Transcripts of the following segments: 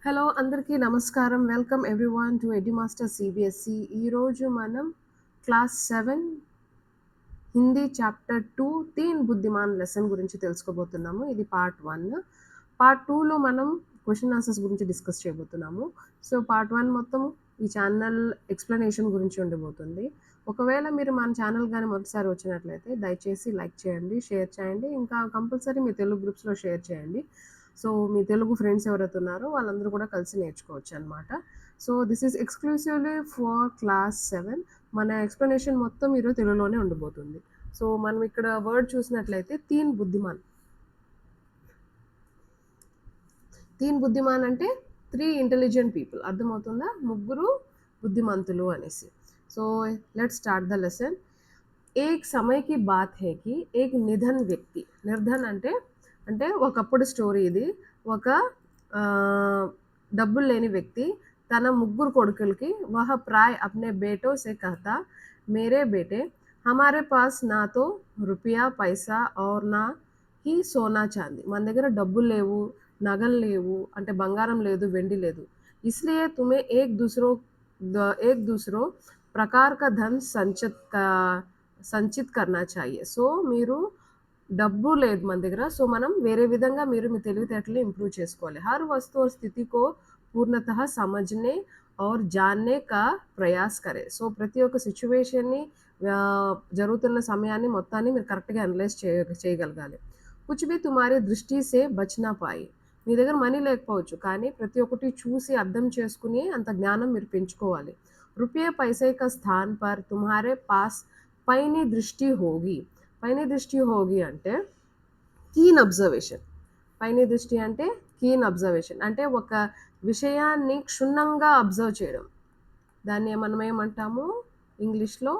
Hello అందరికీ నమస్కారం. Welcome everyone to Edumaster CBSE. ఈరోజు మనం క్లాస్ 7 హిందీ చాప్టర్ 2 తీన్ బుద్ధిమాన్ లెసన్ గురించి తెలుసుకోబోతున్నాము. ఇది పార్ట్ 1. పార్ట్ 2లో మనం క్వశ్చన్ ఆన్సర్స్ గురించి డిస్కస్ చేయబోతున్నాము. సో పార్ట్ 1 మొత్తం ఈ ఛానల్ ఎక్స్ప్లెనేషన్ గురించి ఉండబోతుంది. ఒకవేళ మీరు మన ఛానల్ కానీ మొదటిసారి వచ్చినట్లయితే దయచేసి లైక్ చేయండి, షేర్ చేయండి, ఇంకా కంపల్సరీ మీ తెలుగు గ్రూప్స్లో షేర్ చేయండి. సో మీ తెలుగు ఫ్రెండ్స్ ఎవరైతే ఉన్నారో వాళ్ళందరూ కూడా కలిసి నేర్చుకోవచ్చు అనమాట. So this is exclusively for class 7. మన ఎక్స్ప్లెనేషన్ మొత్తం ఈరోజు తెలుగులోనే ఉండబోతుంది. సో మనం ఇక్కడ వర్డ్ చూసినట్లయితే తీన్ బుద్ధిమాన్. తీన్ బుద్ధిమాన్ అంటే 3 ఇంటెలిజెంట్ పీపుల్. అర్థమవుతుందా? ముగ్గురు బుద్ధిమంతులు అనేసి. So let's start the lesson. ఏక్ సమయకి బాత్ హే కి ఏక్ నిధన్ వ్యక్తి. నిర్ధన్ అంటే ఒకప్పుడు స్టోరీ ఇది. ఒక డబ్బులు లేని వ్యక్తి తన ముగ్గురు కొడుకులకి వహ ప్రాయ్ అప్నే బేటో సే కహతా, మేరే బేటే హమారే పాస్ నా తో రూపాయ పైసా ఔర్ నా హీ సోనా చాందీ. మన దగ్గర డబ్బులు లేవు, నగలు లేవు, అంటే బంగారం లేదు, వెండి లేదు. ఇస్లియే తుమే ఏక్ దూసరో ప్రకార్ కా ధన్ సంచిత్ కర్నా చాహియే. సో మీరు డబ్బు లేదు మన దగ్గర, సో మనం వేరే విధంగా మీరు మీ తెలివితేటలు ఇంప్రూవ్ చేసుకోవాలి. హర్ వస్తు और स्थिति को पूर्णतः समझने और जानने का ప్రయాస్ కరే. సో ప్రతి ఒక్క సిచ్యువేషన్ని, జరుగుతున్న సమయాన్ని మొత్తాన్ని మీరు కరెక్ట్గా అనలైజ్ చేయగలగాలి. కుచ్ భీ తుమారీ దృష్టి సే బచ్నా పాయి. మీ దగ్గర మనీ లేకపోవచ్చు, కానీ ప్రతి ఒక్కటి చూసి అర్థం చేసుకుని అంత జ్ఞానం మీరు పెంచుకోవాలి. రూపాయ పైసే కా స్థాన్ పర్ తుమ్హారే పాస్ పైని దృష్టి హోగి. పైని దృష్టి హోగి అంటే కీన్ అబ్జర్వేషన్. పైని దృష్టి అంటే కీన్ అబ్జర్వేషన్, అంటే ఒక విషయాన్ని క్షుణ్ణంగా అబ్జర్వ్ చేయడం. దాన్ని మనం ఏమంటాము ఇంగ్లీష్లో?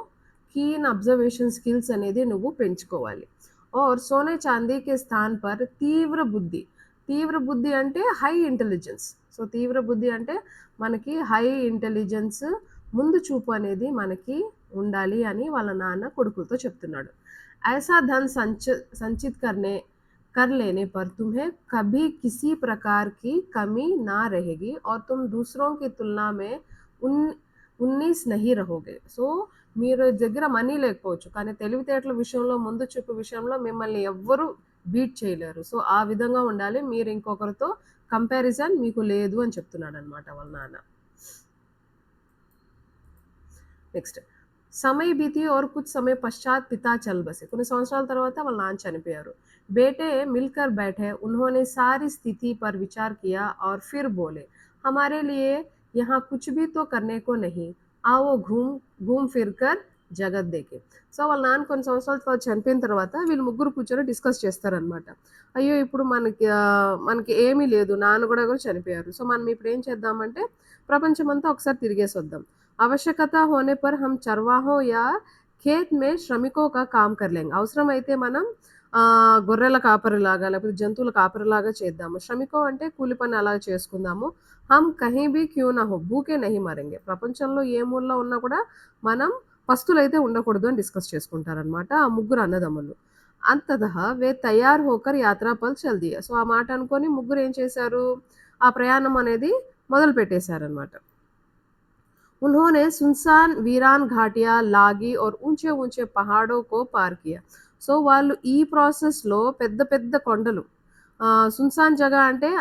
కీన్ అబ్జర్వేషన్ స్కిల్స్ అనేది నువ్వు పెంచుకోవాలి. और सोने चांदी के स्थान पर తీవ్ర బుద్ధి. తీవ్ర బుద్ధి అంటే హై ఇంటెలిజెన్స్. సో తీవ్ర బుద్ధి అంటే మనకి హై ఇంటెలిజెన్స్, ముందు చూపు అనేది మనకి ఉండాలి అని వాళ్ళ నాన్న కొడుకులతో చెప్తున్నాడు. ऐसा धन संचित कर लेने पर तुम्हें कभी किसी प्रकार की कमी ना रहेगी और तुम दूसरों की तुलना में उन 19 नहीं रहोगे. సో మీరు దగ్గర మనీ లేకపోవచ్చు, కానీ తెలివితేటల విషయంలో, ముందు చూపు విషయంలో మిమ్మల్ని ఎవ్వరూ బీట్ చేయలేరు. సో ఆ విధంగా ఉండాలి. మీరు ఇంకొకరితో కంపారిజన్ మీకు లేదు అని చెప్తున్నాడు అనమాట వాళ్ళ నాన్న. నెక్స్ట్, समय बीती और कुछ समय पश्चात पिता चल बसे. కొన్ని సంవత్సరాల తర్వాత వాళ్ళ నాన్న చనిపోయారు. बेटे मिलकर बैठे, उन्होंने सारी स्थिति पर विचार किया और फिर बोले, हमारे लिए यहाँ कुछ भी तो करने को नहीं, आओ घूम फिर कर జగత్ దేకే. సో వాళ్ళ నాన్న కొన్ని సంవత్సరాల తర్వాత చనిపోయిన తర్వాత వీళ్ళు ముగ్గురు కూర్చొని డిస్కస్ చేస్తారనమాట. అయ్యో ఇప్పుడు మనకి ఏమీ లేదు, నాన్న కూడా చనిపోయారు. సో మనం ఇప్పుడు ఏం చేద్దామంటే ప్రపంచమంతా ఒకసారి తిరిగేసి వద్దాం. आवश्यकता होने पर हम चरवाहों या खेत में श्रमिकों का काम कर लेंगे. అవసరమైతే మనం గొర్రెల కాపరిలాగా లేకపోతే జంతువుల కాపరిలాగా చేద్దాము. శ్రమికో అంటే కూలి పని అలాగా చేసుకుందాము. హమ్ కహీ భీ క్యూ నా హో భూకే నహీ మరెంగే. ప్రపంచంలో ఏ మూలలో ఉన్నా కూడా మనం పస్తులైతే ఉండకూడదు అని డిస్కస్ చేసుకుంటారనమాట ఆ ముగ్గురు అన్నదమ్ములు. అంతతః వే తయార్ హోకర్ యాత్రా పల్ చల్ దియే. సో ఆ మాట అనుకొని ముగ్గురు ఏం చేశారు, ఆ ప్రయాణం అనేది మొదలు పెట్టేశారనమాట. उन्होंने सुनसान वीरान घाटियाँ लागी और ऊंचे ऊंचे पहाड़ों को पार किया. సో వాళ్ళు ఈ ప్రాసెస్లో పెద్ద పెద్ద కొండలు, సున్సాన్ జగ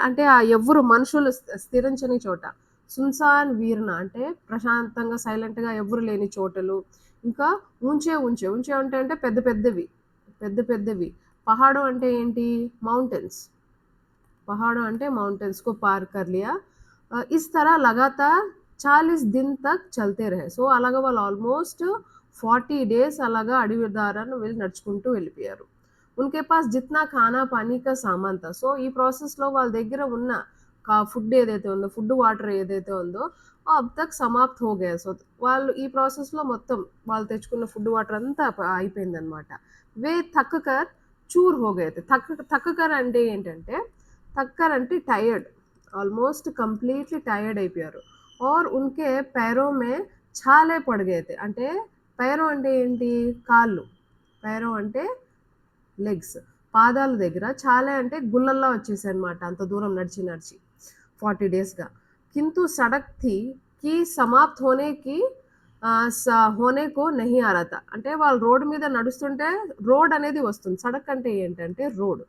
అంటే ఆ ఎవ్వరు మనుషులు స్థిరించని చోట. సున్సాన్ వీరన అంటే ప్రశాంతంగా సైలెంట్గా ఎవరు లేని చోటలు. ఇంకా ఉంచే అంటే పెద్ద పెద్దవి. పహాడో అంటే ఏంటి? మౌంటైన్స్. पहाड़ों అంటే మౌంటైన్స్ को पार कर लिया. इस तरह लगातार 40 दिन तक चलते रहे. సో అలాగా వాళ్ళు ఆల్మోస్ట్ 40 డేస్ అలాగా అడవి దారాన్ని వెళ్ళి నడుచుకుంటూ వెళ్ళిపోయారు. ఉన్కే పాస్ జిత్నా ఖానా పానీ కా సామాన్ తా. సో ఈ ప్రాసెస్లో వాళ్ళ దగ్గర ఉన్న ఫుడ్ ఏదైతే ఉందో, ఫుడ్ వాటర్ ఏదైతే ఉందో అబ్ తక్ సమాప్త్ హో గయా. సో వాళ్ళు ఈ ప్రాసెస్లో మొత్తం వాళ్ళు తెచ్చుకున్న ఫుడ్ వాటర్ అంతా అయిపోయిందనమాట. వే థక్కకర్ చూర్ హో గయే థే. థక్కకర్ అంటే ఏంటంటే, थक्कर అంటే టైర్డ్, ఆల్మోస్ట్ కంప్లీట్లీ టైర్డ్ అయిపోయారు. और उनके पैरों में छाले पड़ गए थे. అంటే पैरों అంటే ఏంటి? కాళ్ళు. पैरों అంటే లెగ్స్. పాదాల దగ్గర ఛాలే అంటే గుల్లల్లా వచ్చేసాయన్నమాట అంత దూరం నడిచి. 40 डेज़గా. किंतु सड़क थी कि समाप्त होने की होने को नहीं आ रहा था. అంటే వాళ్ళు రోడ్ మీద నడుస్తుంటే రోడ్ అనేది వస్తుంది. సడక్ అంటే ఏంటంటే రోడ్.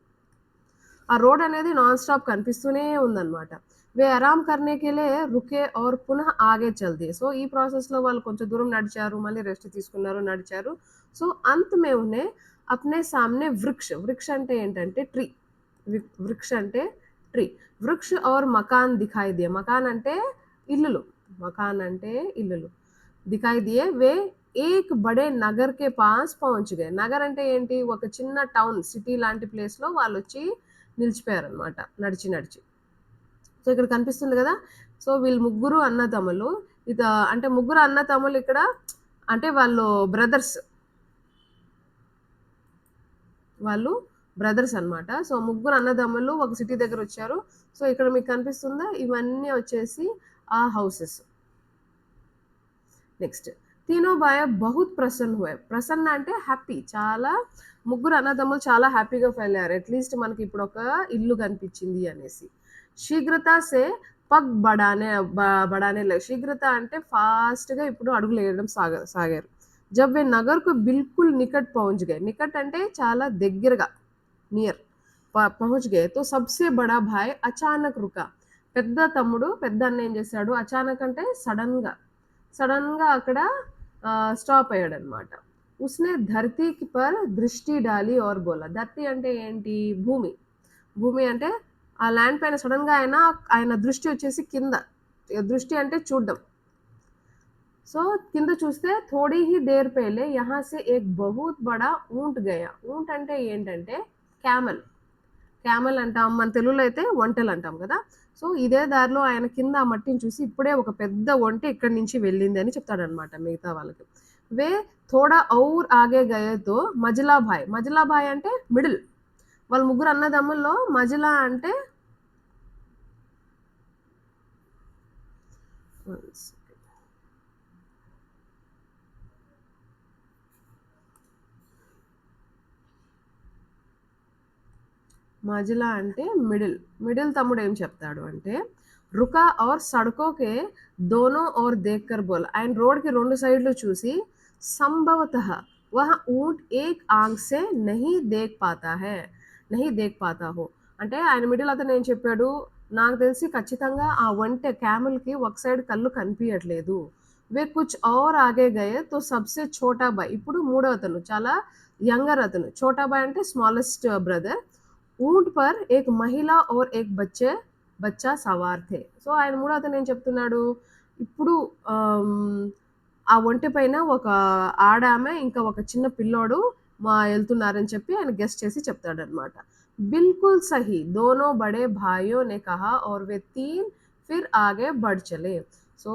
ఆ రోడ్ అనేది నాన్ స్టాప్ కనిపిస్తూనే ఉందన్నమాట. వే ఆరామ్ కర్నే కే లియే రుకే ఔర్ పునః ఆగే చల్ దిए. సో, ఈ ప్రాసెస్‌లో వాళ్ళు కొంచెం దూరం నడిచారు. మళ్ళీ రెస్ట్ తీసుకున్నారు, నడిచారు. సో, అంత్ మే ఉన్హే అప్నే సామ్నే వృక్ష, వృక్ష అంటే ఏంటంటే ట్రీ. వృక్ష అంటే ట్రీ. వృక్ష ఔర్ మకాన్ దిఖాయి దిए. మకాన్ అంటే ఇల్లులు. మకాన్ అంటే ఇల్లులు. దిఖాయి దిए. వే ఏక్ బడే నగర్ కే పాస్ పహుంచ్ గయే. నగర్ అంటే ఏంటి? ఒక చిన్న టౌన్, సిటీ లాంటి ప్లేస్‌లో వాళ్ళొచ్చి నిలిచిపోయారనమాట నడిచి నడిచి. సో, ఇక్కడ కనిపిస్తుంది గదా! సో, వీళ్ళు ముగ్గురు అన్నదమ్ములు. ఇద అంటే ముగ్గురు అన్నతమ్ములు ఇక్కడ అంటే వాళ్ళు బ్రదర్స్. వాళ్ళు బ్రదర్స్ అన్నమాట. సో, ముగ్గురు అన్నదమ్ములు ఒక సిటీ దగ్గరొచ్చారు. సో, ఇక్కడ మీకు కనిపిస్తుందా? ఇవన్నీ వచ్చేసి ఆ హౌసెస్. నెక్స్ట్. తీనో భాయ బహుత్ ప్రసన్న హుయే. ప్రసన్న అంటే హ్యాపీ. చాలా ముగ్గురు అన్నదమ్ములు చాలా హ్యాపీగా ఫీల్ అయ్యారు. అట్‌లీస్ట్ మనకి ఇప్పుడొక ఇల్లు కనిపించింది అనేసి. శీఘ్రత సే పగ్ బడానే బ బడానే లగే. శీఘ్రత అంటే ఫాస్ట్‌గా ఇప్పుడు అడుగులేయడం సాగారు. జబ్ వే నగర్‌కు బిల్కుల్ నికట్ పహుంచ్ గయే. నికట్ అంటే చాలా దగ్గరగా, నియర్ పహుంచ్ గయే. తో సబ్‌సే బడా భాయ్ అచానక్ రుకా. పెద్ద తమ్ముడు, పెద్ద అన్న ఏం చేశాడు, అచానక్ అంటే సడెన్‌గా, సడెన్‌గా అక్కడ స్టాప్ అయ్యాడన్నమాట. ఉస్నే ధర్తీకి పర్ దృష్టి డాలి ఔర్ బోలా. ధర్తీ అంటే ఏంటి? భూమి. భూమి అంటే ఆ ల్యాండ్ పైన సడెన్‌గా ఆయన దృష్టి వచ్చేసి కింద. దృష్టి అంటే చూడ్డం. సో, కింద చూస్తే థోడీ హీ దేర్ పెహ్లే యహాं से एक बहुत बड़ा ऊंट गया. ऊंట్ అంటే ఏంటంటే క్యామెల్. క్యామెల్ అంటాం. మన తెలుగులో అయితే ఒంటెలు అంటాం గదా! సో, ఇదే దారిలో ఆయన కింద ఆ మట్టిని చూసి ఇప్పుడే ఒక పెద్ద ఒంటె ఇక్కడి నుంచి వెళ్ళింది అని చెప్తాడనమాట మిగతా వాళ్ళకి. వే థోడా ఔర్ ఆగే గయే తో మజిలా భాయ్. మజిలా భాయ్ అంటే మిడిల్. వాళ్ళ ముగ్గురు అన్నదమ్ముల్లో మజిలా అంటే వన్స్ మజిలా అంటే మిడిల్. మిడిల్ తమ్ముడు ఏం చెప్తాడు అంటే, రుకా ఔర్ సడకోకే దోనో ఔర్ దేక్కర్ బోలా. ఆయన రోడ్‌కి 2 సైడ్‌లు చూసి సంభవతః వహ ఊంట్ ఏక్ ఆంఖ్ సే నహీ దేఖ్ పాతా హై, నహీ దేఖ్ పాతా హో. అంటే ఆయన మిడిల్ అతను ఏం చెప్పాడు, నాకు తెలిసి ఖచ్చితంగా ఆ ఒంటె క్యామెల్‌కి ఒక సైడ్ కళ్ళు కనిపియట్లేదు. వే కుచ్ ఔర్ ఆగే గయే తో సబ్‌సే ఛోటా భాయ్. ఇప్పుడు మూడో అతను చాలా యంగర్ అతను. ఛోటా భాయ్ అంటే స్మాలెస్ట్ బ్రదర్. ऊंट पर एक మహిళ और एक బచ్చా సవార్ థే. సో, ఆయన మూడో అతను ఏం చెప్తున్నాడు, ఇప్పుడు ఆ ఒంటె పైన ఒక ఆడామె, ఇంకా ఒక చిన్న పిల్లోడు ఎళ్తున్నారని చెప్పి ఆయన గెస్ చేసి చెప్తాడనమాట. బిల్కుల్ సహీ. దోనో బడే భాయియో నే కహా ఔర్ వే 3 ఫిర్ ఆగే బఢ్ చలే. సో,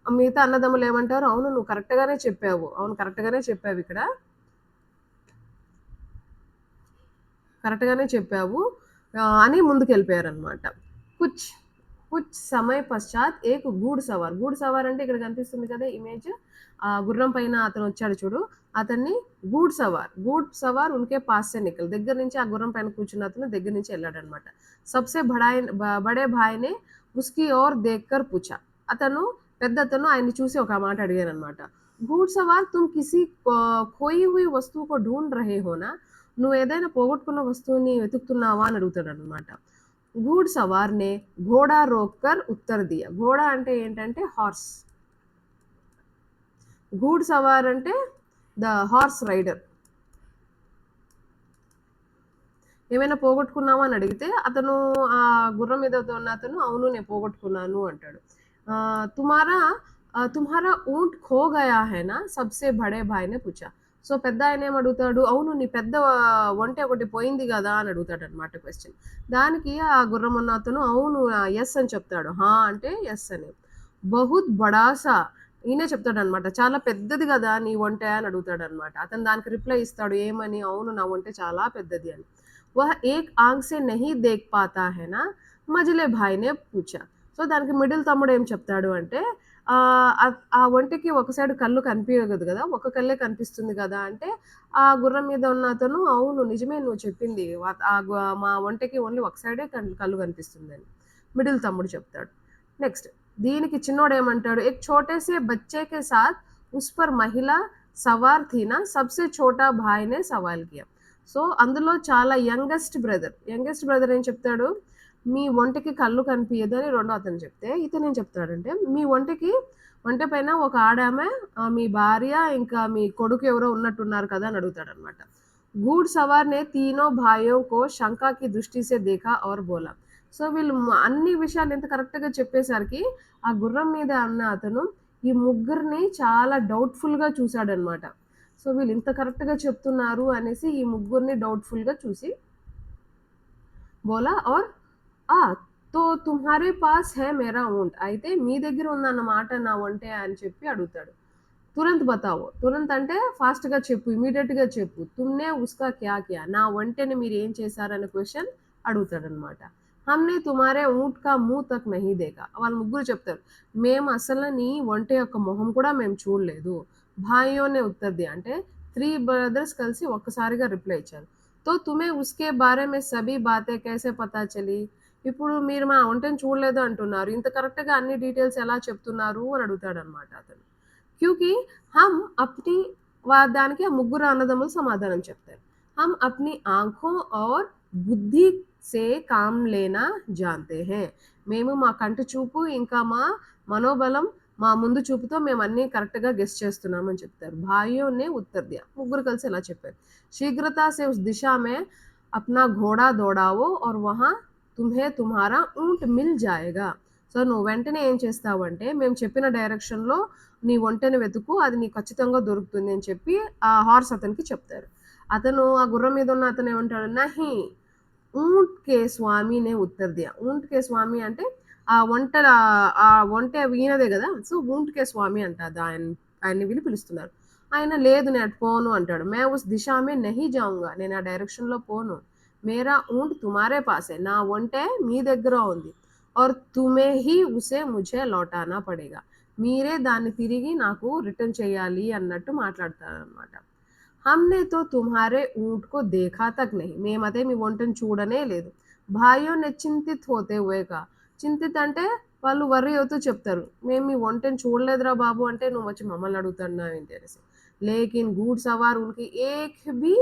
మిగతా అన్నదమ్ములు ఏమంటారు, అవును నువ్వు కరెక్ట్‌గానే చెప్పావు. అవును కరెక్ట్‌గానే చెప్పావిక్కడ. కరెక్ట్‌గానే చెప్పావు అని ముందుకెళ్ళిపోయారనమాట. కుచ్, కుచ్ సమయ్ పశ్చాత్ ఏక్ గూడ్ సవార్. గూడ్ సవార్ అంటే ఇక్కడ కనిపిస్తుంది కదా ఇమేజ్. గుర్రం పైన అతనొచ్చాడు చూడు, అతన్ని గూడ్ సవార్, గూడ్ సవార్ ఉన్కే పాస్ సే నికల్. దగ్గర నుంచి ఆ గుర్రం పైన కూర్చున్న అతను దగ్గర నుంచి ఎళ్ళాడనమాట. సబ్సే బడే భాయ్‌నే ఉస్కి ఓర్ దేఖ్‌కర్ పూఛా. అతను పెద్దతను ఆయన్ని చూసి ఒక మాట అడిగారనమాట. గూడ్ సవార్ తుమ్ కిసీ खोई हुई वस्तु को ढूँढ रहे हो ना? నువ్వేదైనా పోగొట్టుకున్న వస్తువుని వెతుకుతున్నావా అని అడుగుతాడనమాట. గూడ్ సవార్‌నే ఘోడా రోక్కర్ ఉత్తర్ దియా. ఘోడా అంటే ఏంటంటే హార్స్. గూడ్ సవార్ అంటే ద హార్స్ రైడర్. ఏమైనా పోగొట్టుకున్నావా అని అడిగితే అతను గుర్రం మీద ఉన్న అతను అవును నేను పోగొట్టుకున్నాను అంటాడు. తుమారా తుమ్హారా ఊంట్ ఖో గయా హై నా? సబ్సే బడే భాయ్ నే పూఛా. సో, పెద్దాయన ఏమడుగుతాడు, అవును నీ పెద్ద ఒంటె ఒకటి పోయింది గదా! అని అడుగుతాడనమాట క్వెషన్. దానికి ఆ గుర్రం ఉన్న అతను అవును యెస్ అని చెప్తాడు. హా! అంటే యెస్ అని. బహుత్ బడా సా. ఈయనే చెప్తాడనమాట. చాలా పెద్దది గదా నీ ఒంటె అని అడుగుతాడనమాట. అతను దానికి రిప్లై ఇస్తాడు ఏమని, అవును నా ఒంటె చాలా పెద్దది అని. వహ్ ఏక్ ఆంఖ్ సే నహీ దేఖ్ పాతా హై నా? మజిలే భాయ్ నే పూఛా. సో, దానికి మిడిల్ తమ్ముడు ఏం చెప్తాడు అంటే, ఆ ఒంటెకి ఒక సైడ్ కళ్ళు కనిపియగదు గదా! ఒక కళ్ళే కనిపిస్తుంది గదా! అంటే, ఆ గుర్రం మీద ఉన్న అతను అవును నిజమే నువ్వు చెప్పింది. మా ఒంటెకి ఓన్లీ ఒక సైడే కళ్ళు కనిపిస్తుందని. మిడిల్ తమ్ముడు చెప్తాడు. నెక్స్ట్ దీనికి చిన్నోడేమంటాడు, "ఏక్ छोटे से बच्चे के साथ उस पर महिला సవార్ थी ना सबसे छोटा भाई ने सवाल किया." సో, అందులో చాలా యంగెస్ట్ బ్రదర్ ఏం చెప్తాడు, "మీ ఒంటెకి కళ్ళు కనిపియదు" అని రెండో అతను చెప్తే, ఇతనేం చెప్తాడంటే, "మీ ఒంటె పైన ఒక ఆడామె మీ భార్య ఇంకా మీ కొడుకు ఎవరో ఉన్నట్టున్నారు కదా" అని అడుగుతాడనమాట. घुड़ सवार ने तीनों भाइयों को शंका की दृष्टि से देखा और बोला. సో వీళ్ళు అన్ని విషయాలు ఎంత కరెక్ట్‌గా చెప్పేసరికి, ఆ గుర్రం మీద ఉన్న అతను ఈ ముగ్గురిని చాలా డౌట్‌ఫుల్‌గా చూసాడనమాట. సో వీళ్ళు ఇంత కరెక్ట్‌గా చెప్తున్నారు అనేసి ఈ ముగ్గురిని డౌట్‌ఫుల్‌గా చూసి బోలా और ఆ! తో తుమ్హారే పాస్ హై మేరా ఊంట్. అయితే మీ దగ్గర ఉందన్నమాట నా ఒంటె అని చెప్పి అడుగుతాడు. తురంత్ బతావో. తురంత్ అంటే ఫాస్ట్‌గా చెప్పు. ఇమ్మీడియేట్‌గా చెప్పు. తుమ్నే ఉస్కా క్యా కియా? నా ఒంటెని మీరేం చేశారనే క్వెషన్ అడుగుతాడనమాట. హమ్‌నే తుమ్హారే ఊంట్ కా ముహ్ తక్ నహీ దేఖా. వాళ్ళు ముగ్గురు చెప్తారు. మేము అసలు నీ ఒంటె యొక్క మొహం కూడా మేము చూడలేదు. భాయియోనే ఉత్తర్ దియా. అంటే 3 బ్రదర్స్ కలిసి ఒక్కసారిగా రిప్లై ఇచ్చారు. తో తుమే ఉస్కే బారే మే సభీ బాతే కైసే పతా చలి? ఇప్పుడు మీరు మా ఒంటెని చూడలేదు అంటున్నారు. ఇంత కరెక్ట్‌గా అన్ని డీటెయిల్స్ ఎలా చెప్తున్నారు అని అడుగుతాడనమాట అతను. క్యూంకి హమ్ అప్‌ని దానికి ఆ ముగ్గురు అన్నదమ్ములు సమాధానం చెప్తారు. హమ్ అప్‌ని ఆంఖో ఔర్ బుద్ధి సే కామ్ లేనా జాన్తే హై. మేము మా కంటి చూపు, ఇంకా మా మనోబలం, మా ముందు చూపుతో మేమన్నీ కరెక్ట్‌గా గెస్ చేస్తున్నాం అని చెప్తారు. భాయియోं ने उत्तर दिया. ముగ్గురు కలిసి ఇలా చెప్పారు. शीघ्रता से उस दिशा में अपना घोड़ा दौड़ाओ और वहाँ तुम्हें तुम्हारा ऊँट मिल जाएगा. సో, నువ్వు వెంటనే ఏం చేస్తావంటే, మేము చెప్పిన డైరెక్షన్‌లో నీ ఒంటెని వెతుకు. అది నీకు ఖచ్చితంగా దొరుకుతుంది అని చెప్పి ఆ హార్స్ అతనికి చెప్తారు. అతను ఆ గుర్రం మీద ఉన్న అతను ఏమంటాడు, "నహీ ఊంట్ కే స్వామి నే ఉత్తర్ దియా." ఊంట్ కే స్వామి అంటే ఆ ఒంటె ఈయనదే గదా! సో, ఊంట్ కే స్వామి అంట ఆయన్ని వీళ్ళు పిలుస్తున్నారు. ఆయన లేదు నేను అటు పోను అంటాడు. "मैं उस दिशा में नहीं जाऊँगा." నేను ఆ డైరెక్షన్‌లో పోను. "मेरा ऊँट तुम्हारे पास है." నా ఒంటె మీ దగ్గర ఉంది. "और तुम्हें ही उसे मुझे लौटाना पड़ेगा." మీరే దాన్ని తిరిగి నాకు రిటర్న్ చేయాలి అన్నట్టు మాట్లాడతారనమాట. हमने तो तुम्हारे ऊँट को देखा तक नहीं. మేమైతే మీ ఒంటెని చూడనే లేదు. భాइयों ने चिंतित होते हुए कहा. చింతిత్ అంటే వాళ్ళు వర్రీ అవుతూ చెప్తారు. మేము మీ ఒంటెని చూడలేదురా బాబు అంటే నువ్వొచ్చి మమ్మల్ని అడుగుతున్నావేంటి అనేసి. లేకిన్ घुड़ सवार उनकी एक भी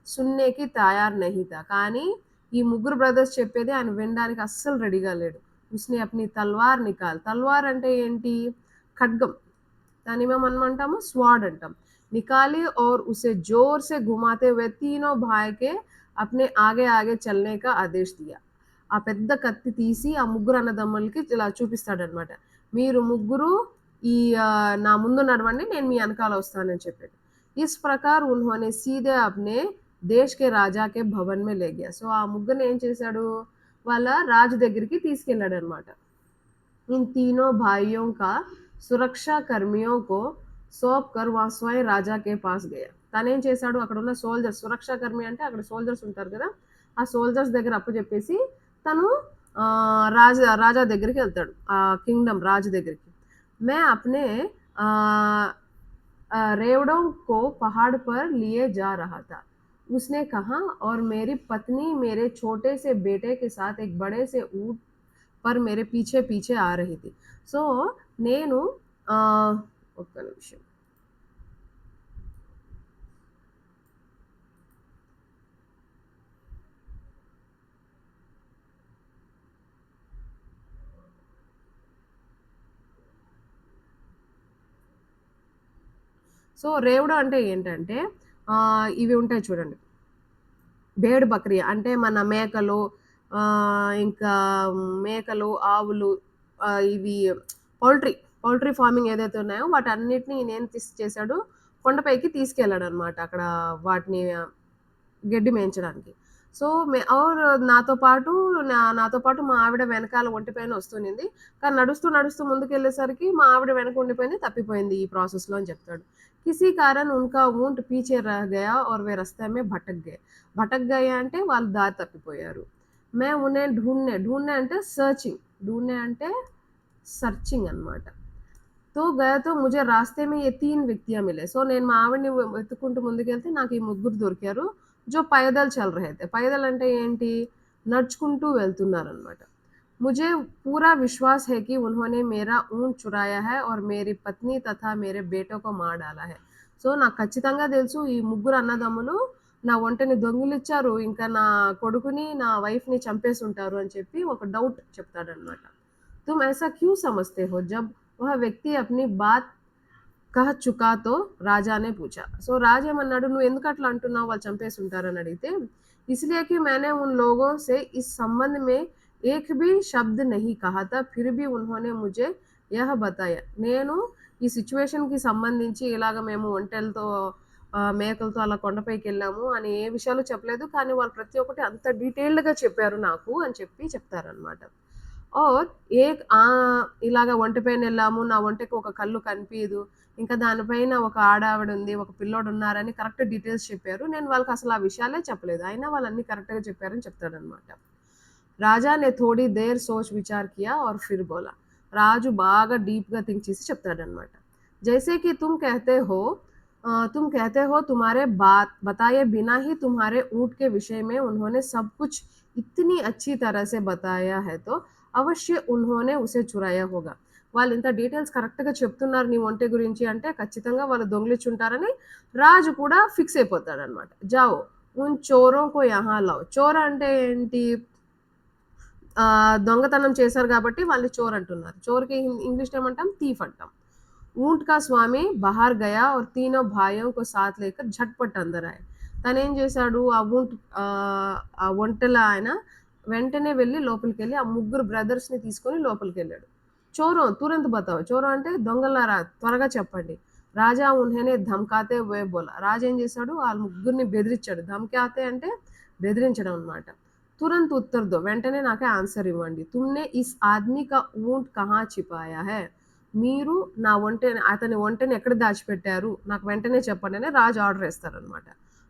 सुनने की तैयार नहीं था. కానీ ఈ ముగ్గురు బ్రదర్స్ చెప్పేది ఆయన వినడానికి అస్సలు రెడీగా లేడు. ఉస్నే అప్ని తల్వార్ నికాల్. తల్వార్ అంటే ఏంటి? ఖడ్గం. దాన్ని మేమేమంటాము स्वार्ड అంటాం. निकाली और उसे जोर से घुमाते हुए तीनों भाई के अपने आगे आगे चलने का आदेश दिया. ఆ పెద్ద కత్తి తీసి ఆ ముగ్గురు అన్నదమ్ములకి ఇలా చూపిస్తాడనమాట. మీరు ముగ్గురు ఈ నా ముందు నడవండి. నేను మీ ఎనకాల వస్తానని చెప్పాడు. इस प्रकार उन्होंने सीधे अपने देश के राजा के भवन में ले गया. సో, ఆ ముగ్గురిని ఏం చేశాడు? వాళ్ళ రాజు దగ్గరికి తీసుకెళ్ళాడనమాట. इन तीनों भाइयों का सुरक्षा कर्मियों को सौंप कर वहाँ स्वयं రాజా కే పాస్ గయా. తనేం చేశాడు? అక్కడున్న సోల్జర్స్ సురక్షా కర్మి అంటే అక్కడ సోల్జర్స్ ఉంటారు కదా! ఆ సోల్జర్స్ దగ్గర అప్పజెప్పేసి తను రాజా దగ్గరికి వెళ్తాడు. ఆ కింగ్డమ్ రాజు దగ్గరికి. मैं अपने रेवड़ों को पहाड़ पर लिए जा रहा था. उसने कहा और मेरी पत्नी मेरे छोटे से बेटे के साथ एक बड़े से ऊँट पर मेरे पीछे पीछे आ रही थी. సో, నేను ఒక్క నిమిషం. సో, రేవుడు అంటే ఏంటంటే ఇవి ఉంటాయి చూడండి. బేడ్ బక్రీ అంటే మన మేకలు ఇంకా మేకలు, ఆవులు ఇవి పౌల్ట్రీ, పౌల్ట్రీ ఫార్మింగ్ ఏదైతే ఉన్నాయో వాటన్నిటిని ఈయనేం చేశాడు కొండపైకి తీసుకెళ్ళాడనమాట. అక్కడ వాటిని గడ్డి మేయించడానికి. సో, నాతో పాటు మా ఆవిడ వెనకాల ఒంటి పైన వస్తునింది. కానీ నడుస్తూ ముందుకెళ్ళేసరికి మా ఆవిడ వెనక ఉండిపోయింది. తప్పిపోయింది ఈ ప్రాసెస్‌లో అని చెప్తాడు. కిసీ కారణ్ ఉన్కా ఊంట్ పీछे रह गया और वे रास्ते में भटक गए. భటక్ గయే అంటే వాళ్ళు దారి తప్పిపోయారు. मैं उन्हें ढूँढने అంటే సర్చింగ్. ढूँढने అంటే సర్చింగ్ అన్నమాట. तो गया तो मुझे रास्ते में ये 3 వ్యక్తియా మిలే. సో, నేను మా ఆవిడని వెతుక్కుంటూ ముందుకెళ్తే నాకు ఈ ముగ్గురు దొరికారు. జో పైదల్ చల్ రహే थे. పైదల్ అంటే ఏంటి? నడుచుకుంటూ వెళ్తున్నారనమాట. मुझे पूरा विश्वास है कि उन्होंने मेरा ऊँट चुराया है और मेरी పత్ని తథా మేరే బేటో కో మార్ డాలా హై. సో, నాకు ఖచ్చితంగా తెలుసు ఈ ముగ్గురు అన్నదమ్ములు నా ఒంటెని దొంగిలిచ్చారు. ఇంకా నా కొడుకుని, నా వైఫ్‌ని చంపేసుంటారు అని చెప్పి ఒక డౌట్ చెప్తాడనమాట. तुम ऐसा क्यों समझते हो? जब वह व्यक्ति अपनी बात కహ చుకాతో రాజానే పూచా. సో, రాజు ఏమన్నాడు, "నువ్వెందుకు అట్లా అంటున్నావు వాళ్ళు చంపేసుంటారని" అడిగితే, "इसलिए कि मैंने उन लोगों से इस संबंध में एक भी शब्द नहीं कहा था, फिर भी उन्होंने मुझे यह बताया." నేను ఈ సిట్యుయేషన్‌కి సంబంధించి ఇలాగ మేము ఒంటెలతో మేకలతో అలా కొండపైకెళ్ళాము అని ఏ విషయాలు చెప్పలేదు. కానీ వాళ్ళు ప్రతి ఒక్కటి అంత డీటెయిల్డ్‌గా చెప్పారు నాకు అని చెప్పి చెప్తారనమాట. और एक ఇలాగ ఒంటె పైనెళ్ళాము. నా ఒంటెకి ఒక కళ్ళు కనిపియదు. ఇంకా దానిపైన ఒక ఆడావిడుంది. ఒక పిల్లోడున్నారని కరెక్ట్ డీటెయిల్స్ చెప్పారు. నేను వాళ్ళకసలు ఆ విషయాలే చెప్పలేదు. అయినా వాళ్ళన్నీ కరెక్ట్‌గా చెప్పారని చెప్తాడనమాట. రాజా నే థోड़ी देर सोच विचार किया और फिर बोला. రాజు బాగా డీప్‌గా థింక్ చేసి చెప్తాడనమాట. जैसे कि तुम कहते हो तुम्हारे बात बताए बिना ही तुम्हारे ऊँट के विषय में उन्होंने सब कुछ इतनी अच्छी तरह से बताया है तो అవశ్య ఉన్హోనే ఉసే చురాయా హోగా. వాళ్ళింత డీటెయిల్స్ కరెక్ట్‌గా చెప్తున్నారు నీ ఒంటె గురించి అంటే ఖచ్చితంగా వాళ్ళు దొంగిలించుంటారని రాజు కూడా ఫిక్స్ అయిపోతాడనమాట. జాओ ఉన్ చోరోं को यहाँ लाओ. చోర్ అంటే ఏంటి? దొంగతనం చేశారు కాబట్టి వాళ్ళని చోర్ అంటున్నారు. చోర్‌కి ఇంగ్లీష్‌లో ఏమంటాం? థీఫ్ అంటాం. ऊँट का स्वामी बाहर गया और तीनों भाइयों को साथ लेकर झटपट अंदर आए. తనేం చేశాడు ఆ ఒంటెల ఆయన వెంటనే వెళ్ళి లోపలికెళ్ళి ఆ ముగ్గురు బ్రదర్స్‌ని తీసుకొని లోపలికెళ్ళాడు. చోరో తురంత్ బతావో. చోరో అంటే దొంగలారా త్వరగా చెప్పండి. రాజా ఉన్హేనే ధమ్కాతే హుయే బోలా. రాజు ఏం చేశాడు? ఆ ముగ్గురిని బెదిరించాడు. ధమ్కాతే అంటే బెదిరించడం అన్నమాట. తురంత్ ఉత్తర్ దో. వెంటనే నాకే ఆన్సర్ ఇవ్వండి. తుమ్నే ఇస్ ఆద్మీ కా ఊంట్ కహా छिपाया है? మీరు నా ఒంటెని అతని ఒంటెని ఎక్కడ దాచిపెట్టారు? నాకు వెంటనే చెప్పండి అని రాజు ఆర్డర్ ఏస్తారనమాట.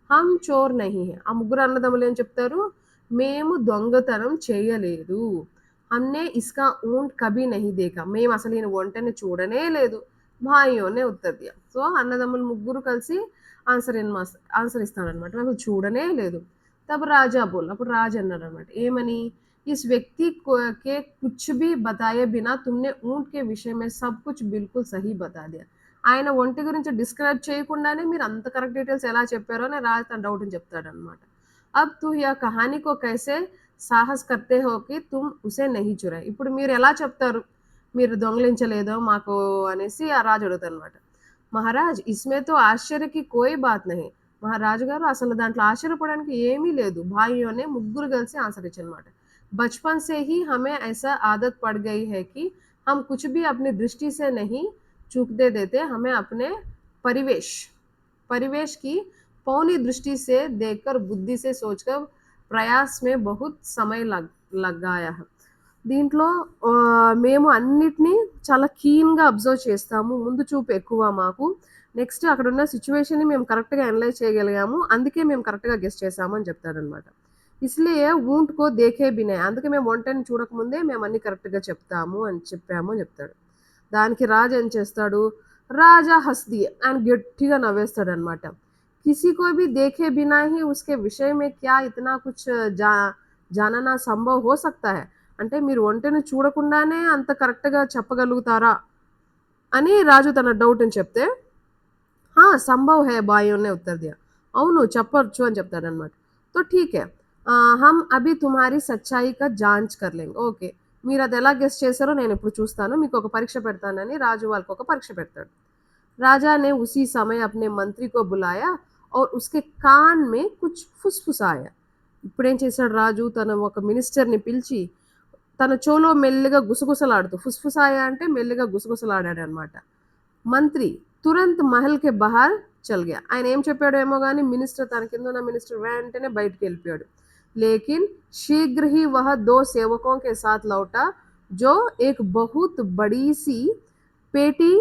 హమ్ చోర్ నహీ హై. ఆ ముగ్గురు అన్నదమ్ములు ఏం చెప్తారు? మేము దొంగతనం చేయలేదు. హమ్‌నే ఇస్కా ఊంట్ కభీ నహీ దేఖా. మేము అసలు ఈయన ఒంటెని చూడనే లేదు. భాయియోనే ఉత్తర్ దియా. సో, అన్నదమ్ములు ముగ్గురు కలిసి ఆన్సర్ ఇస్తారనమాట. మేము చూడనే లేదు. తబ్ రాజా బోలా. అప్పుడు రాజు అన్నాడనమాట. ఏమని? इस व्यक्ति को के कुछ भी बताए बिना तुमने ऊँट के विषय में सब कुछ बिल्कुल सही बता दिया. ఆయన ఒంటె గురించి డిస్క్రైబ్ చేయకుండానే మీరు అంత కరెక్ట్ డీటెయిల్స్ ఎలా చెప్పారో అని రాజు తన డౌట్‌ని చెప్తాడనమాట. अब तू यह कहानी को कैसे సాహస్ करते हो कि तुम उसे नहीं चुराए. ఇప్పుడు మీరు ఎలా చెప్తారు? మీరు దొంగిలించలేదో మాకు అనేసి ఆ రాజు అడుగుతాడనమాట. మహారాజ్ ఇస్మే తో ఆశ్చర్య కి కోయి బాత్ నహీ. మహారాజు గారు అసలు దాంట్లో ఆశ్చర్యపోవడానికి ఏమీ లేదు. భాయియోనే ముగ్గురు కలిసి ఆన్సర్ ఇచ్చారనమాట. बचपन से ही हमें ऐसा आदत पड़ गई है कि हम कुछ भी अपनी दृष्टि से नहीं चूकने देते. हमें अपने परिवेश परिवेश की पौनी दृष्टि से देखकर बुद्धि से सोचकर प्रयास में बहुत समय लगाया है. దీంట్లో మేము అన్నిటిని చాలా కీన్‌గా అబ్జర్వ్ చేస్తాము. ముందు చూపు ఎక్కువ మాకు. నెక్స్ట్ అక్కడున్న సిట్యుయేషన్‌ని మేము కరెక్ట్‌గా అనలైజ్ చేయగలిగాము. అందుకే మేము కరెక్ట్‌గా గెస్ చేశాము అని చెప్తాడనమాట. ఇస్లియే ఊంట్ కో దేఖే బినే. అందుకే మేము ఒంటెని చూడకముందే మేము అన్నీ కరెక్ట్‌గా చెప్పాము అని చెప్తాడు. దానికి రాజు ఏం చేస్తాడు? రాజా హస్ దియే. ఆయన గట్టిగా నవ్వేస్తాడనమాట. కిసీ కో భీ దేఖే బినా హీ ఉస్కే విషయ మే క్యా ఇతనా కుచ్ జాననా సంభవ్ హో సక్తా హై. అంటే మీరు ఒంటెని చూడకుండానే అంత కరెక్ట్‌గా చెప్పగలుగుతారా? అని రాజు తన డౌట్‌ని చెప్తే, హా! సంభవ్ హై భాయియోనే ఉత్తర్ దియా. అవును చెప్పొచ్చు అని చెప్తాడనమాట. తో ఠీక్ హై. హమ్ అభి తుమ్హారీ సచ్చాయి కా జాంచ్ కర్ లెంగే. ఓకే. మీరది ఎలా గెస్ చేశారో నేనిప్పుడు చూస్తాను. మీకొక పరీక్ష పెడతానని రాజు వాళ్ళకొక పరీక్ష పెడతాడు. राजा ने उसी समय अपने मंत्री को बुलाया और उसके कान में कुछ फुसफुसाया. ఇప్పుడేం చేశాడు రాజు? తన ఒక మినిస్టర్‌ని పిలిచి తన చెవులో మెల్లిగా గుసగుసలాడుతూ ఫుస్ఫుసాయ అంటే మెల్లిగా గుసగుసలాడాడనమాట. మంత్రి తురంత్ మహల్ కే బహార్ చల్ గయా. ఆయన ఏం చెప్పాడో ఏమో గాని మినిస్టర్ తన కింద ఉన్న మినిస్టర్ వెంటనే బయటికెళ్ళిపోయాడు. लेकिन शीघ्र ही वह 2 सेवकों के साथ लौटा जो एक बहुत बड़ी सी पेटी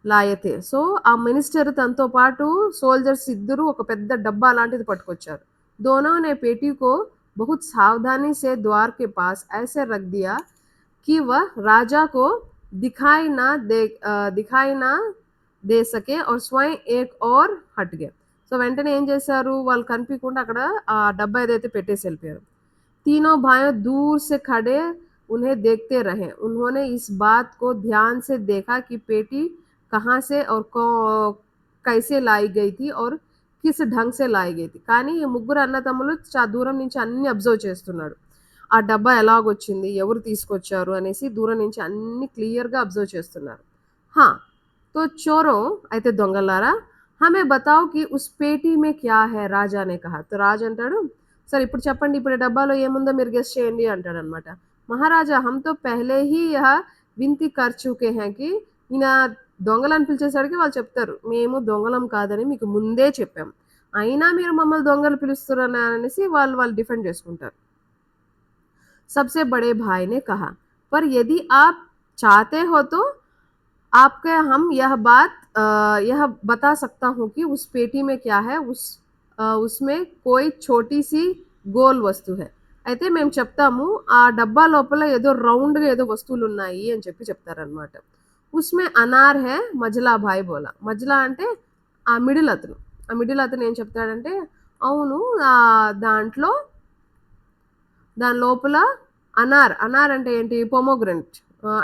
లాయే थे. సో, ఆ మినిస్టర్ తనతో పాటు సోల్జర్స్ ఇద్దరు ఒక పెద్ద డబ్బా లాంటిది పట్టుకొచ్చారు. दोनों ने पेटी को बहुत सावधानी से द्वार के पास ऐसे रख दिया कि वह राजा को दिखाई ना दे सके और स्वयं एक और हट गए. సో, వెంటనే ఏం చేశారు? వాళ్ళు కనిపియకుండా అక్కడ ఆ డబ్బా ఏదైతే పెట్టేసి వెళ్ళిపోయారు. तीनों भाइयों दूर से खड़े उन्हें देखते रहे। उन्होंने इस बात को ध्यान से देखा कि पेटी कहाँ से और कैसे लाई गई थी और కిస్ ఢంగ్ సే లాయి గయి థీ. కానీ ఈ ముగ్గురు అన్నదమ్ములు దూరం నుంచి అన్నీ అబ్జర్వ్ చేస్తున్నాడు. ఆ డబ్బా ఎలాగొచ్చింది? ఎవరు తీసుకొచ్చారు? అనేసి దూరం నుంచి అన్నీ క్లియర్‌గా అబ్జర్వ్ చేస్తున్నారు. హా! తో చోరో అయితే దొంగలారా హమే బతాओ कि उस पेटी में क्या है రాజా ने कहा. तो రాజు అంటాడు, సరే ఇప్పుడు చెప్పండి ఇప్పుడు ఈ డబ్బాలో ఏముందో మీరు గెస్ చేయండి అంటాడనమాట. మహారాజా हम तो पहले ही यह వింతి कर चुके हैं कि ఈయన దొంగలని పిలిచేసరికి వాళ్ళు చెప్తారు. మేము దొంగలం కాదని మీకు ముందే చెప్పాం. అయినా మీరు మమ్మల్ని దొంగలు పిలుస్తున్నారు అనేసి వాళ్ళు డిఫెండ్ చేసుకుంటారు. सबसे बड़े भाई ने कहा, पर यदि आप चाहते हो तो आपके हम यह बता सकता हूँ कि उस पेटी में क्या है उसमें कोई छोटी सी గోల్ వస్తువు హై. అయితే మేము చెప్తాము ఆ డబ్బా లోపల ఏదో రౌండ్‌గా ఏదో వస్తువులున్నాయి అని చెప్తారనమాట. ఉస్మే అనార్ హై మజ్లా భాయ్ బోలా. మజ్లా అంటే ఆ మిడిల్ అతను. ఆ మిడిల్ అతను ఏం చెప్తాడంటే అవును దాంట్లో దాని లోపల అనార్ అంటే ఏంటి పొమోగ్రనేట్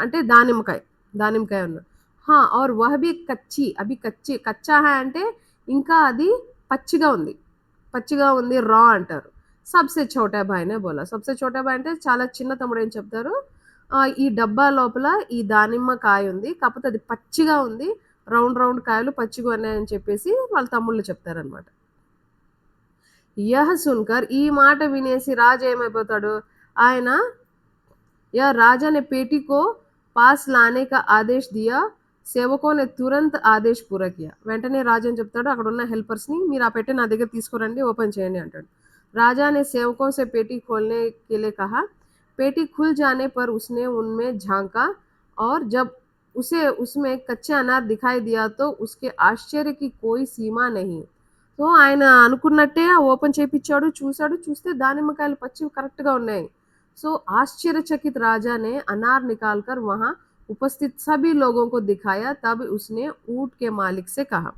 అంటే దానిమ్మకాయ. దానిమ్మకాయ ఉన్న. हाँ और वह भी కచ్చా హై అంటే ఇంకా అది పచ్చిగా ఉంది. పచ్చిగా ఉంది రా అంటారు. సబ్‌సే ఛోటా భాయ్ నే బోలా. సబ్‌సే ఛోటా భాయ్ అంటే చాలా చిన్న తమ్ముడు ఏం చెప్తారు ఈ డబ్బా లోపల ఈ దానిమ్మ కాయ ఉంది. కాకపోతే అది పచ్చిగా ఉంది. రౌండ్ రౌండ్ కాయలు పచ్చిగా ఉన్నాయని చెప్పేసి వాళ్ళ తమ్ముళ్ళు చెప్తారనమాట. యహ్ సున్‌కర్ ఈ మాట వినేసి రాజు ఏమైపోతాడు ఆయన या राजा ने पेटी को पास लाने का आदेश दिया సేవకో నే తురంత్ ఆదేశ్ పూరా కియా. వెంటనే రాజు ఏం చెప్తాడు అక్కడ ఉన్న హెల్పర్స్‌ని మీరు ఆ పెట్టె నా దగ్గర తీసుకురండి ఓపెన్ చేయండి అంటాడు. राजा ने सेवकों से पेटी खोलने के लिए कहा. पेटी खुल जाने पर उसने उनमें झांका और जब उसे उसमें कच्चे अनार दिखाई दिया तो उसके आश्चर्य की कोई सीमा नहीं. సో ఆయన అనుకున్నట్టే ఓపెన్ చేపిచ్చాడు చూసాడు చూస్తే దానిమ్మకాయలు పచ్చివి కరెక్ట్‌గా ఉన్నాయి. सो आश्चर्यचकित राजा ने अनार निकालकर वहां उपस्थित सभी लोगों को दिखाया. तब उसने ऊंट के मालिक से कहा.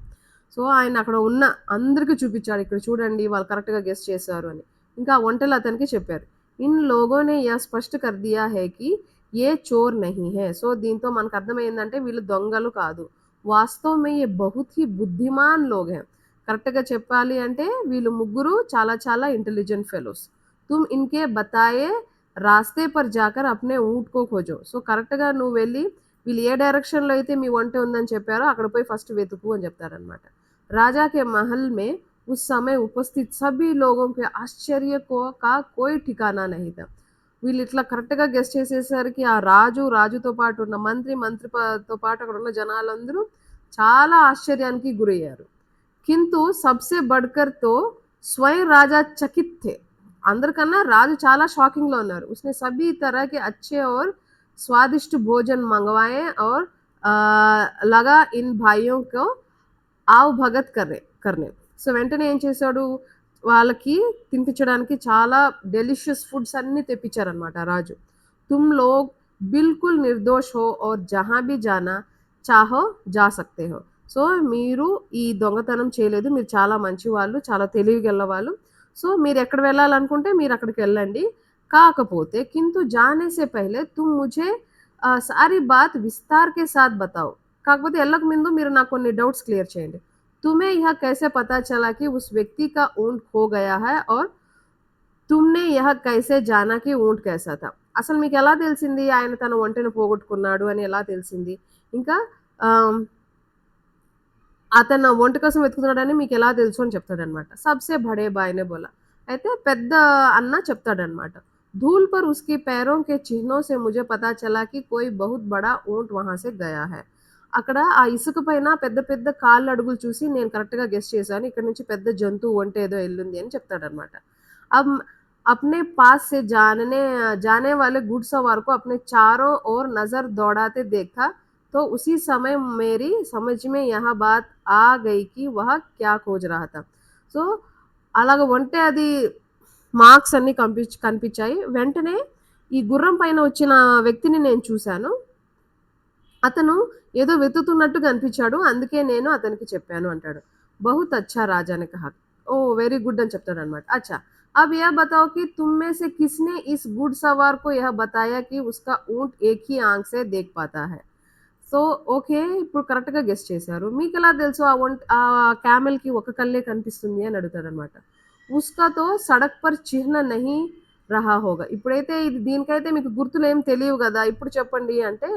సో ఆయన అక్కడ ఉన్న అందరికి చూపించాడు ఇక్కడ చూడండి వాళ్ళు కరెక్ట్‌గా గెస్ చేశారు అని. ఇంకా ఒంటెలు అతనికి చెప్పారు. ఇన్ లోగో నే యహ్ స్పష్ట కర్ దియా హై కి యే చోర్ నహీ హై. సో దీంతో మనకు అర్థమైందంటే వీళ్ళు దొంగలు కాదు. వాస్తవ్ మే యే బహుత్ హీ బుద్ధిమాన్ లోగ్ హై. కరెక్ట్‌గా చెప్పాలి అంటే వీళ్ళు ముగ్గురు చాలా చాలా ఇంటెలిజెంట్ ఫెలోస్. తుమ్ ఇన్కే బతాయే రాస్తే పర్ జాకర్ అప్నే ఊంట్ కో ఖోజో. సో కరెక్ట్‌గా నువ్వు వెళ్ళి వీళ్ళు ఏ డైరెక్షన్‌లో అయితే మీ ఒంటె ఉందని చెప్పారో అక్కడ పోయి ఫస్ట్ వెతుకు అని చెప్తారనమాట. राजा के महल में उस समय उपस्थित सभी लोगों के आश्चर्य का कोई ठिकाना नहीं था. వీళ్ళు ఇట్లా కరెక్ట్‌గా గెస్ చేసేసరికి ఆ రాజుతో పాటు ఉన్న మంత్రితో పాటు అక్కడ ఉన్న జనాలందరూ చాలా ఆశ్చర్యానికి గురయ్యారు. కింతు సబ్సే బడ్కర్ తో స్వయం రాజా చకిత్ थे. అందరికన్నా రాజు చాలా షాకింగ్‌లో ఉన్నారు. उसने सभी तरह के अच्छे और स्वादिष्ट भोजन मंगवाए और लगा इन भाइयों को ఆవు భగత్ కర్నే. సో వెంటనే ఏం చేశాడు వాళ్ళకి తినిపించడానికి చాలా డెలిషియస్ ఫుడ్స్ అన్నీ తెప్పించారనమాట రాజు. తుమ్ లోగ్ బిల్కుల్ నిర్దోష్ హో और జహాं भी जाना चाहो जा सकते हो. సో మీరు ఈ దొంగతనం చేయలేదు. మీరు చాలా మంచివాళ్ళు. చాలా తెలివిగలవాళ్ళు. సో మీరు ఎక్కడ వెళ్ళాలనుకుంటే మీరు అక్కడికి వెళ్ళండి. కాకపోతే కింతు జానే సే పహలే తుమ్ ముझे సారీ బాత్ విస్తార్ కే సాత్ బతాओ. కాకపోతే ఎళ్ళక ముందు మీరు నాకు కొన్ని డౌట్స్ క్లియర్ చేయండి. तुम्हें यह कैसे पता चला कि उस व्यक्ति का ऊँट खो गया है और तुमने यह कैसे जाना कि ऊँट कैसा था. అసలు మీకు ఎలా తెలిసింది ఆయన తన ఒంటెను పోగొట్టుకున్నాడు అని ఎలా తెలిసింది? ఇంకా అతను ఒంటె కోసం వెతుకుతున్నాడని మీకు ఎలా తెలుసు అని చెప్తాడనమాట. సబ్సే బడే భాయ్ నే బోలా. అయితే పెద్ద అన్న చెప్తాడనమాట. धूल पर उसके पैरों के चिन्हों से मुझे पता चला कि कोई बहुत बड़ा ऊँट वहाँ से गया है. అక్కడ ఆ ఇసుక పైన పెద్ద పెద్ద కాళ్ళ అడుగులు చూసి నేను కరెక్ట్‌గా గెస్ చేశాను. ఇక్కడ నుంచి పెద్ద జంతువు ఒంటె ఏదో ఎళ్ళుంది అని చెప్తాడనమాట. అబ్ अपने पास से जाने वाले घुड़सवार को अपने चारों ओर नज़र दौड़ाते देखा तो उसी समय मेरी समझ में यह बात आ गई कि वह क्या खोज रहा था. సో అలాగ ఒంటె అది మార్క్స్ అన్నీ కనిపించాయి. వెంటనే ఈ గుర్రం పైన వచ్చిన వ్యక్తిని నేను చూశాను. అతను ఏదో వెతుకుతున్నట్టుగా అనిపించాడు. అందుకే నేను అతనికి చెప్పాను అంటాడు. బహుత్ అచ్చా రాజా నే కహా. ఓహ్! వెరీ గుడ్ అని చెప్తాడనమాట. అచ్చా अब यह बताओ कि तुम में से किसने इस घुड़सवार को यह बताया कि उसका ऊँट एक ही आँख से देख पाता है? So, okay. ఇప్పుడు కరెక్ట్‌గా గెస్ చేశారు. మీకెలా తెలుసు క్యామెల్‌కి ఒక కళ్ళే కనిపిస్తుంది అని అడుగుతాడనమాట. ఉస్కా తో సడక్ పర్ చిహ్న నహీ రహా హోగా. ఇప్పుడైతే దీనికైతే మీకు గుర్తులేం తెలియవు గదా! ఇప్పుడు చెప్పండి అంటే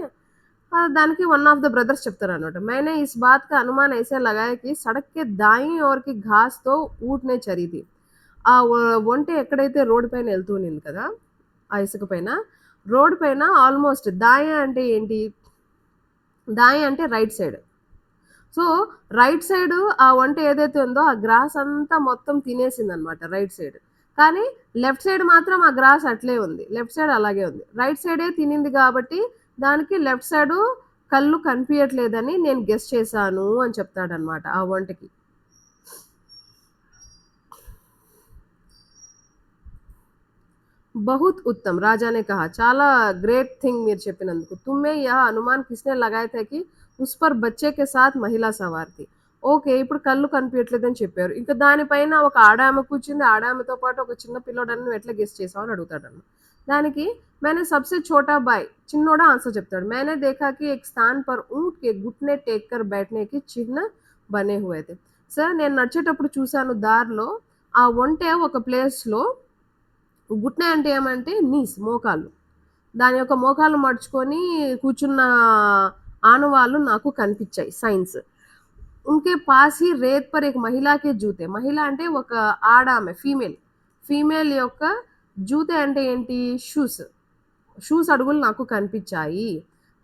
దానికి వన్ ఆఫ్ ద బ్రదర్స్ చెప్తారనమాట. मैंने इस बात का अनुमान ऐसे लगाया कि सड़क के दाईं ओर की घास तो ऊँट ने चरी थी. ఆ ఒంటె ఎక్కడైతే రోడ్ పైన ఎళ్తూ ఉన్నింది కదా! ఆ ఇసుక పైన, రోడ్ పైన ఆల్‌మోస్ట్ దాయా అంటే ఏంటి? దాయి అంటే right side. So, right side ఆ ఒంటె ఏదైతే ఉందో ఆ గ్రాస్ అంతా మొత్తం తినేసిందనమాట రైట్ సైడ్. కానీ లెఫ్ట్ సైడ్ మాత్రం ఆ గ్రాస్ అట్లే ఉంది. లెఫ్ట్ సైడ్ అలాగే ఉంది. రైట్ సైడే తినింది గాబట్టి దానికి లెఫ్ట్ సైడు కళ్ళు కనిపియట్లేదని నేను గెస్ చేశాను అని చెప్తాడనమాట ఆ ఒంటెకి. बहुत उत्तम राजा ने कहा చాలా గ్రేట్ థింగ్ మీరు చెప్పినందుకు తుమ్మే యహ అనుమాన్ కిస్నే లగాయా థా కి ఉస్ పర్ బచ్చే కే సాత్ మహిళా సవార్ థీ ఓకే ఇప్పుడు కళ్ళు కనిపియట్లేదని చెప్పారు ఇంకా దానిపైన ఒక ఆడామె కూర్చుంది ఆడామెతో పాటు ఒక చిన్న పిల్లోడని నువ్వు ఎట్లా గెస్ చేసావు అని అడుగుతాడన్న దానికి मैंने सबसे छोटा भाई చిన్నోడా ఆన్సర్ చెప్తాడు मैंने देखा कि एक स्थान पर ऊंट के घुटने टेक कर बैठने की चिन्ह बने हुए थे సార్ నేను నడిచేటప్పుడు చూశాను దారిలో ఆ ఒంటె ఒక ప్లేస్‌లో గుట్న అంటే ఏమంటే నీస్ మోకాళ్ళు. దాని యొక్క మోకాళ్ళు మడుచుకొని కూర్చున్న ఆనవాళ్ళు నాకు కనిపిచ్చాయి సైన్స్. ఉన్కే పాస్ హీ రేత్ పర్ ఏక్ మహిళాకే జూతే. మహిళ అంటే ఒక ఆడామె ఫీమేల్. ఫీమేల్ యొక్క జూతే అంటే ఏంటి? షూస్. షూస్ అడుగులు నాకు కనిపిచ్చాయి.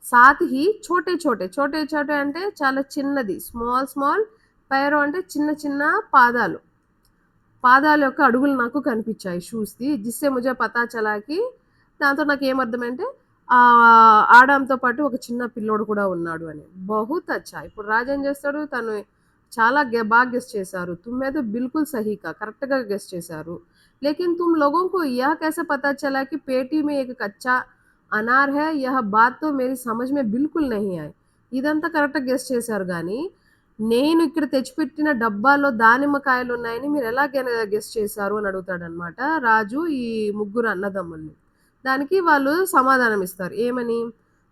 సాత్ హీ చోటే చోటే. చోటే చోటే అంటే చాలా చిన్నది. స్మాల్ స్మాల్ పైరో అంటే చిన్న చిన్న పాదాలు. పాదాల యొక్క అడుగులు నాకు కనిపిచ్చాయి షూస్‌ది. జిస్సే ముజే పతా చలా కి దాంతో నాకేమర్థమంటే ఆడామెతో పాటు ఒక చిన్న పిల్లోడు కూడా ఉన్నాడు అని. బహుత్ అచ్చా! ఇప్పుడు రాజు ఏం చేస్తాడు తను చాలా బాగా గెస్ చేశారు. తుమ్మే తో బిల్కుల్ సహీ కా కరెక్ట్‌గా గెస్ చేశారు. लेकिन तुम लोगों को यह कैसे पता चला कि पेटी में एक कच्चा अनार है? यह बात तो मेरी समझ में बिल्कुल नहीं आई. ఇదంతా కరెక్ట్‌గా గెస్ చేశారు గానీ నేను ఇక్కడ తెచ్చిపెట్టిన డబ్బాలో దానిమ్మకాయలున్నాయని మీరెలా గెస్ చేశారు అని అడుగుతాడనమాట రాజు ఈ ముగ్గురు అన్నదమ్ముల్ని. దానికి వాళ్ళు సమాధానం ఇస్తారు. ఏమని?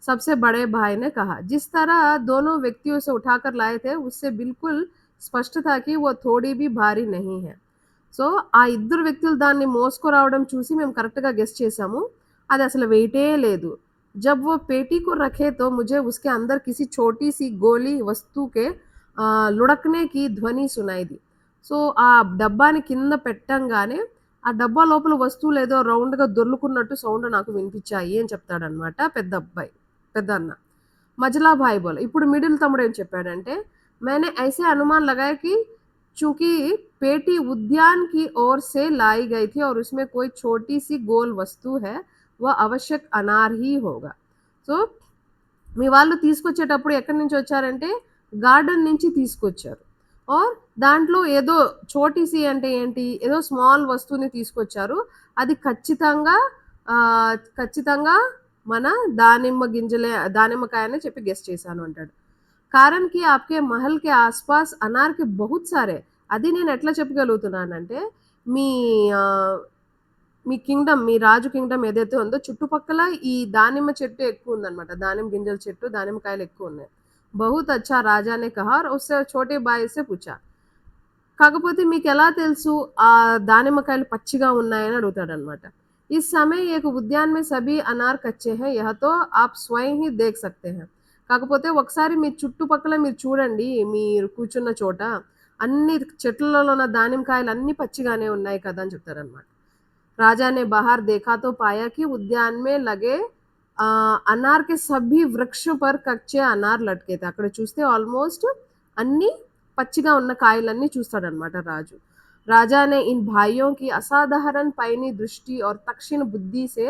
सबसे बड़े भाई ने कहा, जिस तरह दोनों व्यक्तियों से उठाकर लाए थे, उससे बिल्कुल स्पष्ट था कि वो थोड़ी भी भारी नहीं है. సో, ఆ ఇద్దరు వ్యక్తులు దాన్ని మోసుకురావడం చూసి మేము కరెక్ట్‌గా గెస్ చేశాము. అది అసలు వెయిటే లేదు. जब वो पेटी को रखे तो मुझे उसके अंदर किसी छोटी-सी गोली वस्तु के లుడకనే కి ధ్వని సునాయి ది. సో, ఆ డబ్బాని కింద పెట్టంగానే, ఆ డబ్బా లోపల వస్తువులేదో రౌండ్‌గా దొర్లుకున్నట్టు సౌండ్ నాకు వినిపిచ్చాయి అని చెప్తాడనమాట పెద్దబ్బాయి. పెద్దన్న. మझला भाई बोला. ఇప్పుడు మిడిల్ తమ్ముడేం చెప్పాడంటే, मैंने ऐसे अनुमान लगाया कि चूँकि पेटी उद्यान की ओर से लाई गई थी और उसमें कोई छोटी-सी गोल वस्तु है, वह आवश्यक अनार ही होगा. సో మీ వాళ్ళు తీసుకొచ్చేటప్పుడు ఎక్కడి నుంచొచ్చారంటే, గార్డెన్ నుంచి తీసుకొచ్చారు. ఆర్ దాంట్లో ఏదో చోటీసీ అంటే ఏంటి? ఏదో స్మాల్ వస్తువుని తీసుకొచ్చారు. అది ఖచ్చితంగా మన దానిమ్మ గింజలే దానిమ్మకాయనే చెప్పి గెస్ చేశాను అంటాడు. కారణ్ కి ఆప్‌కే మహల్ కే ఆస్-పాస్ అనార్ కే బహుత్ సారే అది నేనెట్లా చెప్పగలుగుతున్నానంటే, మీ ఆహ్, మీ కింగ్‌డమ్ మీ రాజు కింగ్‌డమ్ ఏదైతే ఉందో చుట్టుపక్కల ఈ దానిమ్మ చెట్టు ఎక్కువుందనమాట. దానిమ్మ గింజల చెట్టు, దానిమ్మకాయలు ఎక్కువున్నాయి. बहुत अच्छा राजा ने कहा और उससे छोटे भाई से पूछा. కాకపోతే మీకెలా తెలుసు దానిమ్మకాయలు పచ్చిగా ఉన్నాయని అడుగుతాడనమాట. इस समय एक उद्यान में सभी अनार कच्चे हैं यह तो आप स्वयं ही देख सकते हैं. కాకపోతే ఒకసారి మీ చుట్టుపక్కల మీరు చూడండి. మీరు కూర్చున్న చోట అన్ని చెట్లలో ఉన్న దానిమ్మకాయలు అన్నీ పచ్చిగానే ఉన్నాయి కదా! అని చెప్తారనమాట. राजा ने बाहर देखा तो पाया कि उद्यान में लगे अनार के सभी वृक्षों पर कच्चे अनार लटके थे. అక్కడ చూస్తే ఆల్‌మోస్ట్ అన్నీ పచ్చిగా ఉన్న కాయలన్నీ చూస్తాడనమాట రాజు. राजा ने इन भाइयों की असाधारण पैनी दृष्टि और तक्षण बुद्धि से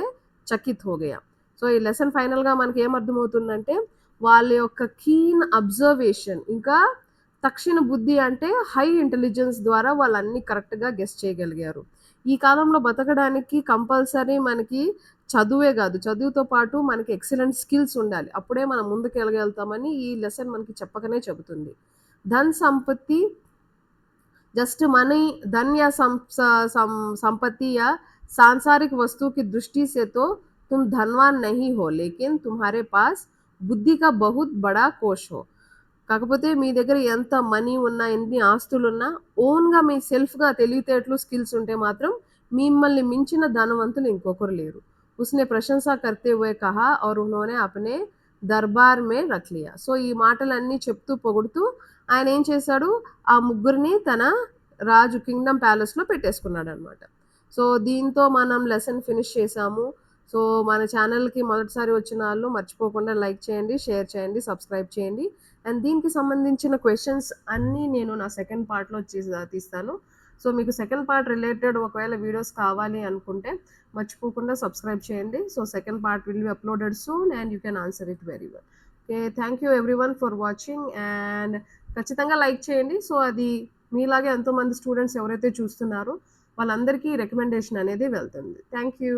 చకిత్ हो गया. సో, ఈ లెసన్ ఫైనల్‌గా మనకేమర్థమవుతుందంటే, వాళ్ళ యొక్క కీన్ అబ్జర్వేషన్ ఇంకా తక్షణ బుద్ధి అంటే హై ఇంటెలిజెన్స్ ద్వారా వాళ్ళన్నీ కరెక్ట్‌గా గెస్ చేయగలిగారు. ఈ కాలంలో బతకడానికి కంపల్సరీ మనకి చదువే గాదు. చదువుతో పాటు మనకి ఎక్సలెంట్ స్కిల్స్ ఉండాలి. అప్పుడే మనం ముందుకెళ్ళగలుగుతామని ఈ లెసన్ మనకి చెప్పకనే చెబుతుంది. ధన్ సంపత్తి जस्ट मनी, धन या संपत्ति या सांसारिक वस्तु की दृष्टि से तो तुम धनवान नहीं हो, लेकिन तुम्हारे पास बुद्धि का बहुत बड़ा कोश हो. కాకపోతే మీ దగ్గర ఎంత మనీ ఉన్నా, ఎన్ని ఆస్తులున్నా, ఓన్‌గా మీ సెల్ఫ్‌గా తెలివితేటలు, స్కిల్స్ ఉంటే మాత్రం మిమ్మల్ని మించిన ధనవంతులు ఇంకొకరు లేరు. ఉస్నే ప్రశంసా కర్తే హుए కహా और उन्होंने अपने దర్బార్ మే రఖ్ లియా. సో, ఈ మాటలన్నీ చెప్తూ పొగుడుతూ ఆయనేం చేశాడు, ఆ ముగ్గురిని తన రాజు కింగ్డమ్ ప్యాలెస్‌లో పెట్టేసుకున్నాడనమాట. సో, దీంతో మనం లెసన్ ఫినిష్ చేశాము. సో, మన ఛానల్‌కి మొదటిసారి వచ్చిన ఆళ్ళు మర్చిపోకుండా లైక్ చేయండి, షేర్ చేయండి, సబ్స్క్రైబ్ చేయండి. అండ్ దీనికి సంబంధించిన క్వెషన్స్ అన్నీ నేను నా సెకండ్ పార్ట్‌లో తీస్తాను. సో, మీకు సెకండ్ పార్ట్ రిలేటెడ్ ఒకవేళ వీడియోస్ కావాలి అనుకుంటే మర్చిపోకుండా సబ్స్క్రైబ్ చేయండి. So, second part will be uploaded soon and you can answer it very well. Okay. Thank you everyone for watching and ఖచ్చితంగా లైక్ చేయండి. సో, అది మీలాగే ఎంతోమంది స్టూడెంట్స్ ఎవరైతే చూస్తున్నారో వాళ్ళందరికీ రికమెండేషన్ అనేది వెళ్తుంది. Thank you.